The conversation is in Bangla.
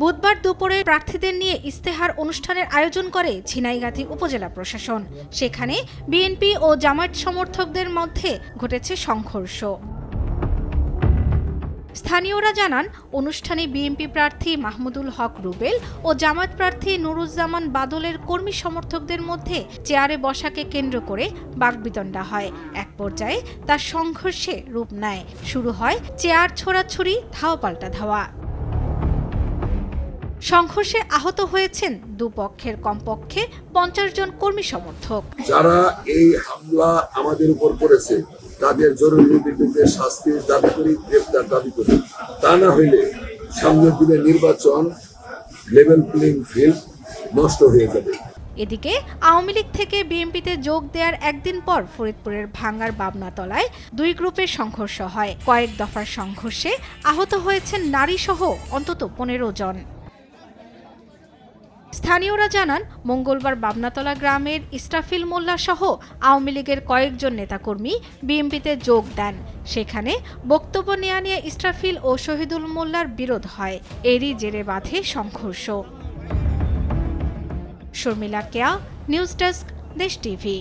বুধবার দুপুরে প্রার্থীদের নিয়ে ইস্তেহার অনুষ্ঠানের আয়োজন করে ঝিনাইগাতী উপজেলা প্রশাসন। সেখানে বিএনপি ও জামায়াত সমর্থকদের মধ্যে ঘটেছে সংঘর্ষ। স্থানীয়রা জানান, অনুষ্ঠানে বিএনপি প্রার্থী মাহমুদুল হক রুবেল ও জামায়াত প্রার্থী নুরুজ্জামান বাদলের কর্মী সমর্থকদের মধ্যে চেয়ারে বসাকে কেন্দ্র করে বাকবিতণ্ডা হয়। এক পর্যায়ে তার সংঘর্ষে রূপ নেয়। শুরু হয় চেয়ার ছোড়াছুড়ি, ধাওয়া পাল্টা ধাওয়া। সংঘর্ষে আহত হয়েছেন দুপক্ষের কমপক্ষে 50 জন কর্মী সমর্থক। যারা এই হামলা আমাদের উপর করেছে তাদের জরুরি ভিত্তিতে শাস্তির দাবি করি, গ্রেফতার দাবি করি। তা না হইলে সামনের দিনে নির্বাচন লেভেল প্লেইং ফিল্ড নষ্ট হয়ে যাবে। এদিকে আওয়ামী লীগ থেকে বিএনপিতে যোগ দেওয়ার একদিন পর ফরিদপুরের ভাঙ্গার বাবনাতলায় দুই গ্রুপের সংঘর্ষ হয়। কয়েক দফার সংঘর্ষে আহত হয়েছেন নারীসহ অন্তত 15 জন। স্থানীয়রা জানান, মঙ্গলবার বাবনাতলা গ্রামের ইসরাফিল মোল্লা সহ আওয়ামী লীগের কয়েকজন নেতাকর্মী বিএনপিতে যোগ দেন। সেখানে বক্তব্য নেওয়া নিয়ে ইসরাফিল ও শহীদুল মোল্লার বিরোধ হয়। এরই জেরে বাধে সংঘর্ষ। শর্মিলা কেয়া, নিউজ ডেস্ক, দেশ টিভি।